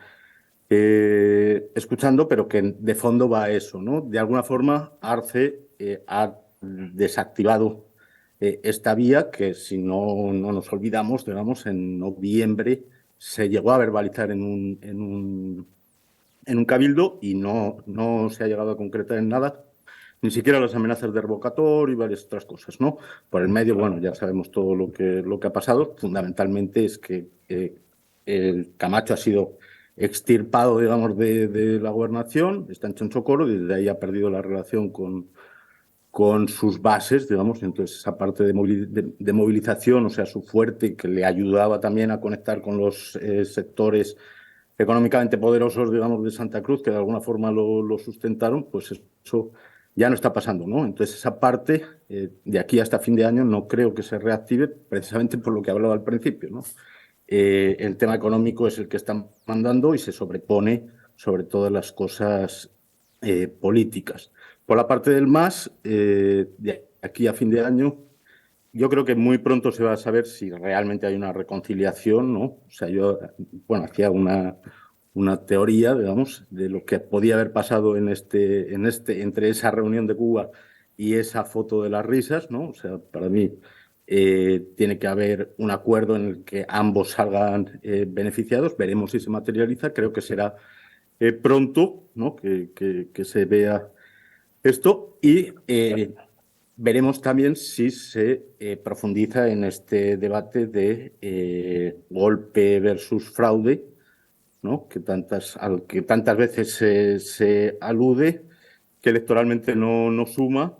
escuchando, pero que de fondo va a eso, ¿no? De alguna forma, Arce ha desactivado esta vía que, si no nos olvidamos, digamos, en noviembre se llegó a verbalizar en un cabildo y no se ha llegado a concretar en nada, ni siquiera las amenazas de revocatorio y varias otras cosas, ¿no? Por el medio, bueno, ya sabemos todo lo que ha pasado. Fundamentalmente es que el Camacho ha sido extirpado, digamos, de la gobernación, está en Chonchocoro, y desde ahí ha perdido la relación con sus bases, digamos, entonces esa parte de movilización, o sea, su fuerte, que le ayudaba también a conectar con los sectores económicamente poderosos, digamos, de Santa Cruz, que de alguna forma lo sustentaron, pues eso ya no está pasando, ¿no? Entonces esa parte, de aquí hasta fin de año, no creo que se reactive, precisamente por lo que hablaba al principio, ¿no? El tema económico es el que está mandando y se sobrepone sobre todas las cosas políticas. Por la parte del MAS, de aquí a fin de año, yo creo que muy pronto se va a saber si realmente hay una reconciliación, ¿no? O sea, yo, bueno, hacía una teoría, digamos, de lo que podía haber pasado entre esa reunión de Cuba y esa foto de las risas, ¿no? O sea, para mí tiene que haber un acuerdo en el que ambos salgan beneficiados. Veremos si se materializa. Creo que será pronto, ¿no? Que se vea esto y veremos también si se profundiza en este debate de golpe versus fraude, ¿no? Al que tantas veces se alude, que electoralmente no suma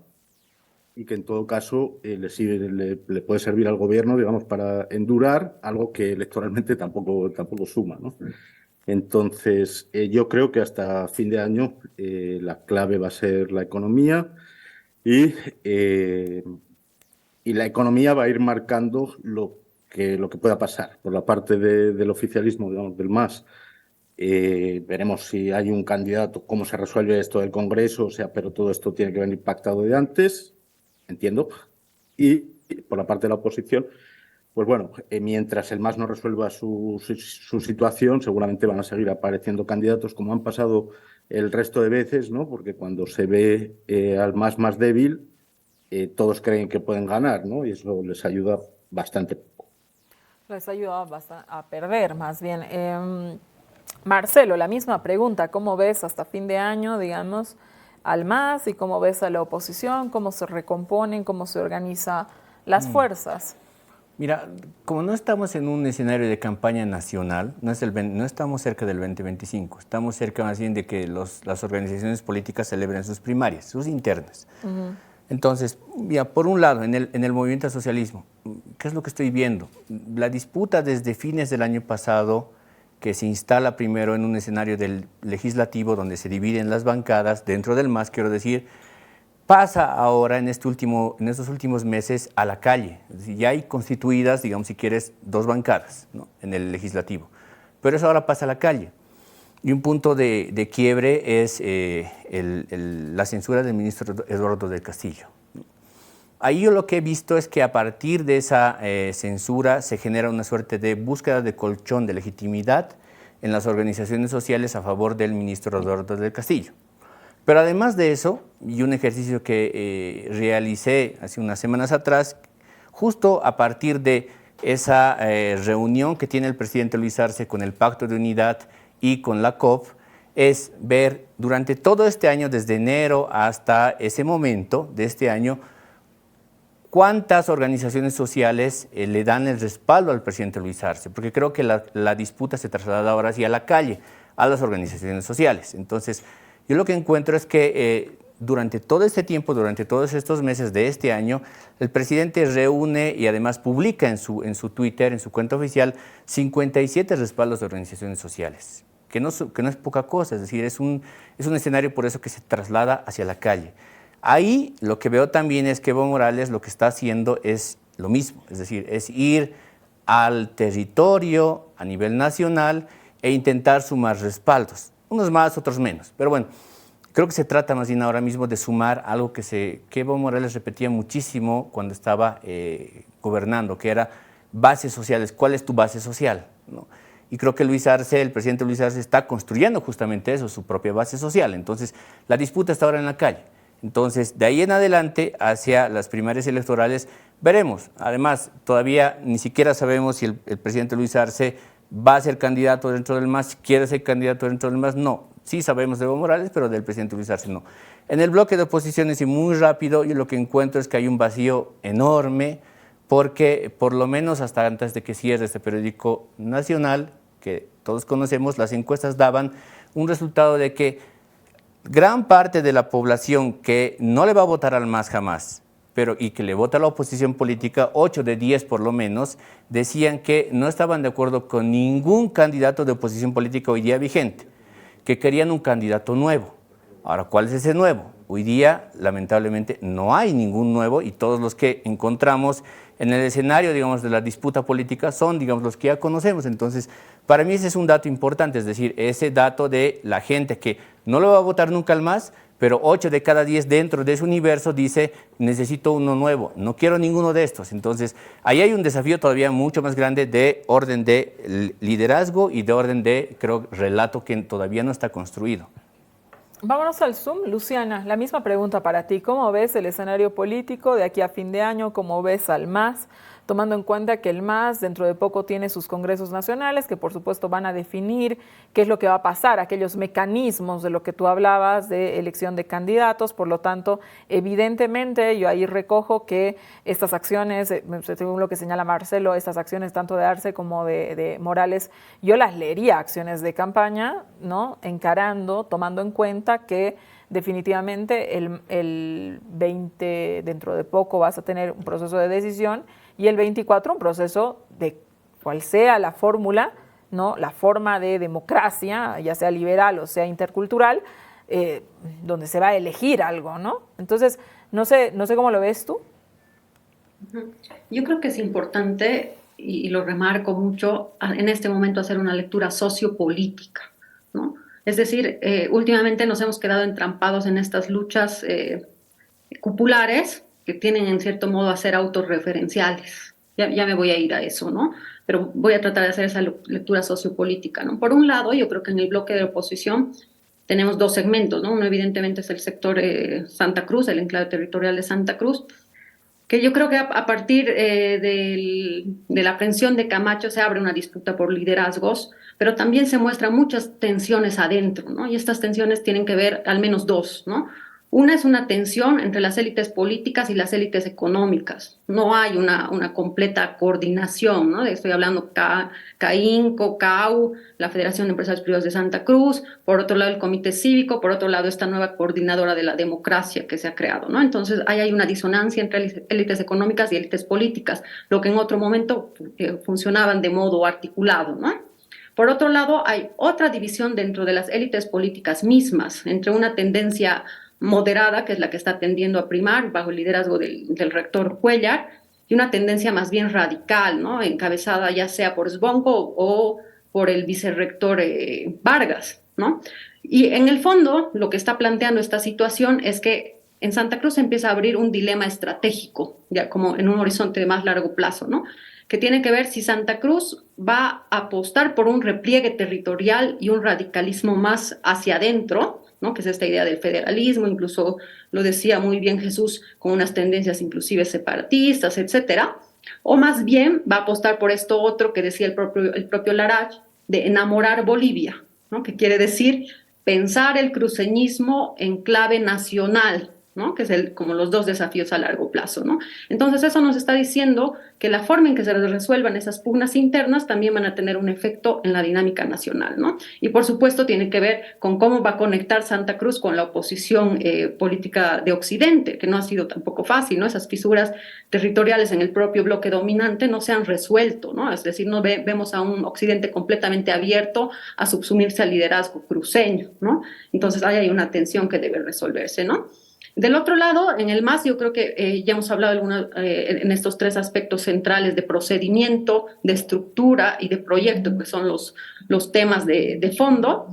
y que en todo caso le puede servir al gobierno, digamos, para endurar algo que electoralmente tampoco suma, ¿no? Entonces, yo creo que hasta fin de año la clave va a ser la economía y la economía va a ir marcando lo que pueda pasar. Por la parte del oficialismo, digamos, del MAS, veremos si hay un candidato, cómo se resuelve esto del Congreso, o sea, pero todo esto tiene que venir pactado de antes, entiendo. Y por la parte de la oposición, pues bueno, mientras el MAS no resuelva su situación, seguramente van a seguir apareciendo candidatos como han pasado el resto de veces, ¿no? Porque cuando se ve al MAS más débil, todos creen que pueden ganar, ¿no? Y eso les ayuda bastante poco. Les ayuda bastante a perder, más bien. Marcelo, la misma pregunta. ¿Cómo ves hasta fin de año, digamos, al MAS y cómo ves a la oposición? ¿Cómo se recomponen? ¿Cómo se organizan las fuerzas? Mira, como no estamos en un escenario de campaña nacional, no estamos cerca del 2025, estamos cerca más bien de que las organizaciones políticas celebren sus primarias, sus internas. Entonces, mira, por un lado, en el movimiento al socialismo, ¿qué es lo que estoy viendo? La disputa desde fines del año pasado, que se instala primero en un escenario del legislativo donde se dividen las bancadas, dentro del MAS, quiero decir, pasa ahora en estos últimos meses a la calle. Es decir, ya hay constituidas, digamos, si quieres, 2 bancadas, ¿no?, en el legislativo. Pero eso ahora pasa a la calle. Y un punto de quiebre es la censura del ministro Eduardo del Castillo. Ahí yo lo que he visto es que a partir de esa censura se genera una suerte de búsqueda de colchón de legitimidad en las organizaciones sociales a favor del ministro Eduardo del Castillo. Pero además de eso, y un ejercicio que realicé hace unas semanas atrás, justo a partir de esa reunión que tiene el presidente Luis Arce con el Pacto de Unidad y con la COP, es ver durante todo este año, desde enero hasta ese momento de este año, cuántas organizaciones sociales le dan el respaldo al presidente Luis Arce, porque creo que la disputa se traslada ahora hacia la calle, a las organizaciones sociales. Entonces, yo lo que encuentro es que durante todo este tiempo, durante todos estos meses de este año, el presidente reúne y además publica en su Twitter, en su cuenta oficial, 57 respaldos de organizaciones sociales, que no es poca cosa, es decir, es un escenario por eso que se traslada hacia la calle. Ahí lo que veo también es que Evo Morales lo que está haciendo es lo mismo, es decir, es ir al territorio a nivel nacional e intentar sumar respaldos. Unos más, otros menos. Pero bueno, creo que se trata más bien ahora mismo de sumar algo que Evo Morales repetía muchísimo cuando estaba gobernando, que era bases sociales. ¿Cuál es tu base social?, ¿no? Y creo que el presidente Luis Arce está construyendo justamente eso, su propia base social. Entonces, la disputa está ahora en la calle. Entonces, de ahí en adelante, hacia las primarias electorales, veremos. Además, todavía ni siquiera sabemos si el presidente Luis Arce va a ser candidato dentro del MAS, quiere ser candidato dentro del MAS, no. Sí sabemos de Evo Morales, pero del presidente Luis Arce no. En el bloque de oposiciones, y muy rápido, yo lo que encuentro es que hay un vacío enorme, porque por lo menos hasta antes de que cierre este periódico nacional, que todos conocemos, las encuestas daban un resultado de que gran parte de la población que no le va a votar al MAS jamás, y que le vota a la oposición política, 8 de 10 por lo menos, decían que no estaban de acuerdo con ningún candidato de oposición política hoy día vigente, que querían un candidato nuevo. Ahora, ¿cuál es ese nuevo? Hoy día, lamentablemente, no hay ningún nuevo y todos los que encontramos en el escenario, digamos, de la disputa política son, digamos, los que ya conocemos. Entonces, para mí ese es un dato importante, es decir, ese dato de la gente que no lo va a votar nunca al MAS, pero 8 de cada 10 dentro de ese universo dice, necesito uno nuevo, no quiero ninguno de estos. Entonces, ahí hay un desafío todavía mucho más grande de orden de liderazgo y de orden de, creo, relato que todavía no está construido. Vámonos al Zoom. Luciana, la misma pregunta para ti. ¿Cómo ves el escenario político de aquí a fin de año? ¿Cómo ves al MAS? Tomando en cuenta que el MAS dentro de poco tiene sus congresos nacionales, que por supuesto van a definir qué es lo que va a pasar, aquellos mecanismos de lo que tú hablabas de elección de candidatos. Por lo tanto, evidentemente, yo ahí recojo que estas acciones, según lo que señala Marcelo, estas acciones tanto de Arce como de Morales, yo las leería acciones de campaña, ¿no? Encarando, tomando en cuenta que definitivamente el 20, dentro de poco vas a tener un proceso de decisión, y el 24 un proceso de cual sea la fórmula, ¿no? La forma de democracia, ya sea liberal o sea intercultural, donde se va a elegir algo, ¿no? Entonces, no sé cómo lo ves tú. Yo creo que es importante, y lo remarco mucho, en este momento hacer una lectura sociopolítica, ¿no? Es decir, últimamente nos hemos quedado entrampados en estas luchas cupulares que tienen en cierto modo a ser autorreferenciales. Ya me voy a ir a eso, ¿no? Pero voy a tratar de hacer esa lectura sociopolítica, ¿no? Por un lado, yo creo que en el bloque de oposición tenemos dos segmentos, ¿no? Uno evidentemente es el sector Santa Cruz, el enclave territorial de Santa Cruz, que yo creo que a partir de la aprehensión de Camacho se abre una disputa por liderazgos, pero también se muestran muchas tensiones adentro, ¿no? Y estas tensiones tienen que ver al menos dos, ¿no? Una es una tensión entre las élites políticas y las élites económicas. No hay una completa coordinación, ¿no? Estoy hablando CAINCO, CAU, la Federación de Empresarios Privados de Santa Cruz, por otro lado el Comité Cívico, por otro lado esta nueva coordinadora de la democracia que se ha creado, ¿no? Entonces ahí hay una disonancia entre élites económicas y élites políticas, lo que en otro momento funcionaban de modo articulado, ¿no? Por otro lado, hay otra división dentro de las élites políticas mismas, entre una tendencia moderada, que es la que está tendiendo a primar bajo el liderazgo del rector Cuellar, y una tendencia más bien radical, ¿no? Encabezada ya sea por Sbonco o por el vicerrector Vargas, ¿no? Y en el fondo, lo que está planteando esta situación es que en Santa Cruz se empieza a abrir un dilema estratégico, ya como en un horizonte de más largo plazo, ¿no? Que tiene que ver si Santa Cruz va a apostar por un repliegue territorial y un radicalismo más hacia adentro, ¿no? Que es esta idea del federalismo, incluso lo decía muy bien Jesús, con unas tendencias inclusive separatistas, etcétera, o más bien va a apostar por esto otro que decía el propio Larach, de enamorar Bolivia, ¿no? Que quiere decir pensar el cruceñismo en clave nacional, ¿no? Que es como los dos desafíos a largo plazo, ¿no? Entonces eso nos está diciendo que la forma en que se resuelvan esas pugnas internas también van a tener un efecto en la dinámica nacional, ¿no? Y por supuesto tiene que ver con cómo va a conectar Santa Cruz con la oposición política de Occidente, que no ha sido tampoco fácil, ¿no? Esas fisuras territoriales en el propio bloque dominante no se han resuelto, ¿no? Es decir, no vemos a un Occidente completamente abierto a subsumirse al liderazgo cruceño, ¿no? Entonces ahí hay una tensión que debe resolverse, ¿no? Del otro lado, en el MAS, yo creo que ya hemos hablado en estos tres aspectos centrales de procedimiento, de estructura y de proyecto, que son los temas de fondo.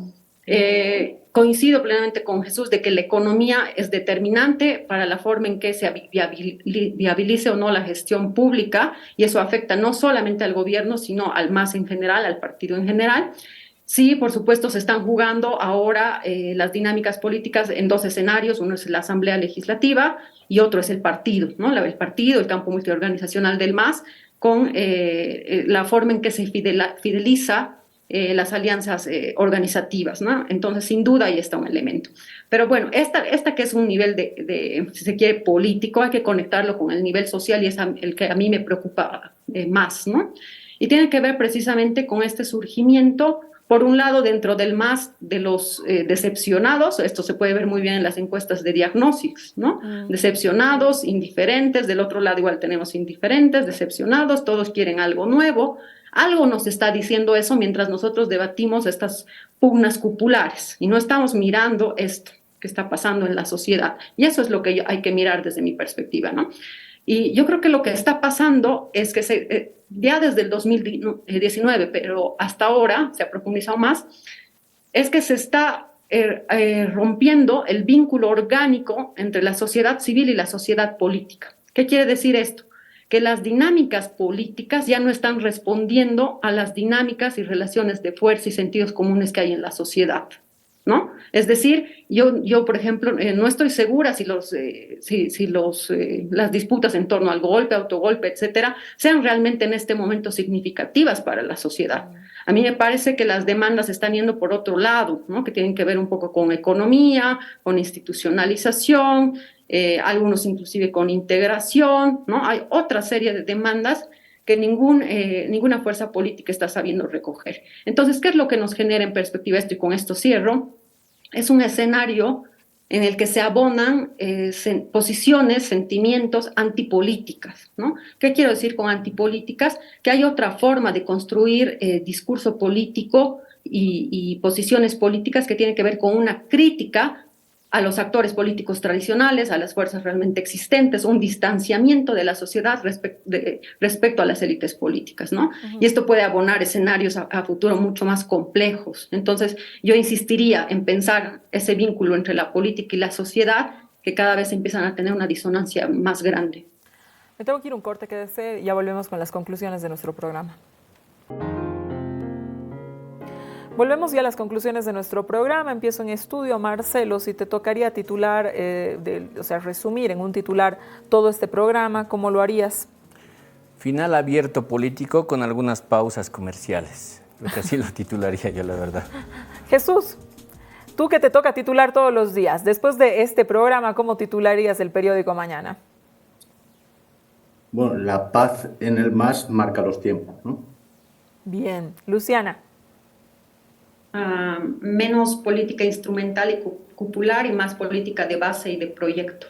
Coincido plenamente con Jesús de que la economía es determinante para la forma en que se viabilice o no la gestión pública, y eso afecta no solamente al gobierno, sino al MAS en general, al partido en general. Sí, por supuesto, se están jugando ahora las dinámicas políticas en dos escenarios. Uno es la Asamblea Legislativa y otro es el partido, ¿no? El partido, el campo multiorganizacional del MAS, con la forma en que se fideliza las alianzas organizativas, ¿no? Entonces, sin duda, ahí está un elemento. Pero bueno, esta que es un nivel si se quiere, político, hay que conectarlo con el nivel social y es el que a mí me preocupa más, ¿no? Y tiene que ver precisamente con este surgimiento, por un lado, dentro del MAS de los decepcionados, esto se puede ver muy bien en las encuestas de diagnósticos, ¿no? Decepcionados, indiferentes, del otro lado igual tenemos indiferentes, decepcionados, todos quieren algo nuevo. Algo nos está diciendo eso mientras nosotros debatimos estas pugnas cupulares y no estamos mirando esto que está pasando en la sociedad. Y eso es lo que hay que mirar desde mi perspectiva, ¿no? Y yo creo que lo que está pasando es que ya desde el 2019, pero hasta ahora se ha profundizado más, es que se está rompiendo el vínculo orgánico entre la sociedad civil y la sociedad política. ¿Qué quiere decir esto? Que las dinámicas políticas ya no están respondiendo a las dinámicas y relaciones de fuerza y sentidos comunes que hay en la sociedad, ¿no? Es decir, yo por ejemplo, no estoy segura si las disputas en torno al golpe, autogolpe, etcétera, sean realmente en este momento significativas para la sociedad. A mí me parece que las demandas están yendo por otro lado, ¿no? Que tienen que ver un poco con economía, con institucionalización, algunos inclusive con integración, ¿no? Hay otra serie de demandas que ninguna fuerza política está sabiendo recoger. Entonces, ¿qué es lo que nos genera en perspectiva esto? Y con esto cierro. Es un escenario en el que se abonan posiciones, sentimientos antipolíticas, ¿no? ¿Qué quiero decir con antipolíticas? Que hay otra forma de construir discurso político y posiciones políticas que tienen que ver con una crítica a los actores políticos tradicionales, a las fuerzas realmente existentes, un distanciamiento de la sociedad respecto a las élites políticas, ¿no? Y esto puede abonar escenarios a futuro mucho más complejos. Entonces, yo insistiría en pensar ese vínculo entre la política y la sociedad, que cada vez empiezan a tener una disonancia más grande. Me tengo que ir un corte, quédese, ya volvemos con las conclusiones de nuestro programa. Volvemos ya a las conclusiones de nuestro programa. Empiezo en estudio. Marcelo, si te tocaría titular, resumir en un titular todo este programa, ¿cómo lo harías? Final abierto político con algunas pausas comerciales. Creo que así lo titularía yo, la verdad. Jesús, tú que te toca titular todos los días, después de este programa, ¿cómo titularías el periódico mañana? Bueno, la paz en el MAS marca los tiempos, ¿no? Bien. Luciana. Menos política instrumental y cupular y más política de base y de proyecto.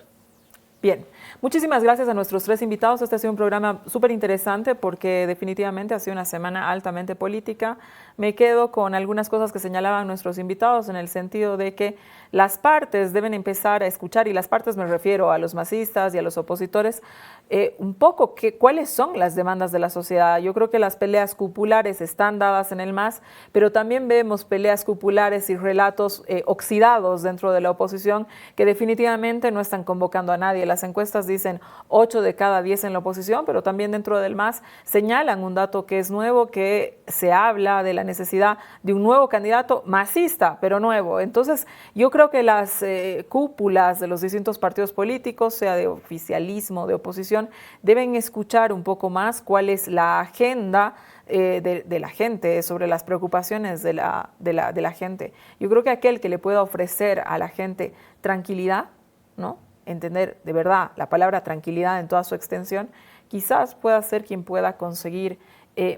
Bien, muchísimas gracias a nuestros tres invitados. Este ha sido un programa súper interesante porque definitivamente ha sido una semana altamente política. Me quedo con algunas cosas que señalaban nuestros invitados en el sentido de que las partes deben empezar a escuchar, y las partes me refiero a los masistas y a los opositores, un poco cuáles son las demandas de la sociedad. Yo creo que las peleas cupulares están dadas en el MAS, pero también vemos peleas cupulares y relatos oxidados dentro de la oposición que definitivamente no están convocando a nadie. Las encuestas dicen 8 de cada 10 en la oposición, pero también dentro del MAS señalan un dato que es nuevo, que se habla de la necesidad de un nuevo candidato masista, pero nuevo. Entonces, yo creo que las cúpulas de los distintos partidos políticos, sea de oficialismo, de oposición, deben escuchar un poco más cuál es la agenda de la gente, sobre las preocupaciones de la gente. Yo creo que aquel que le pueda ofrecer a la gente tranquilidad, ¿no? Entender de verdad la palabra tranquilidad en toda su extensión, quizás pueda ser quien pueda conseguir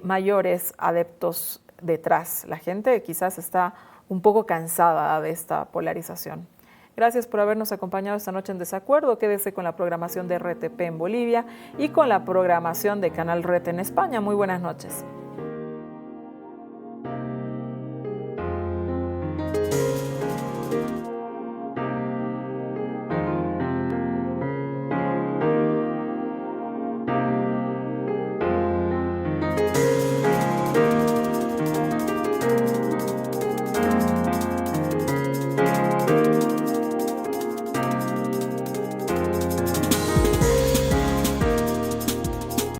mayores adeptos detrás. La gente quizás está un poco cansada de esta polarización. Gracias por habernos acompañado esta noche en Desacuerdo. Quédese con la programación de RTP en Bolivia y con la programación de Canal RT en España. Muy buenas noches.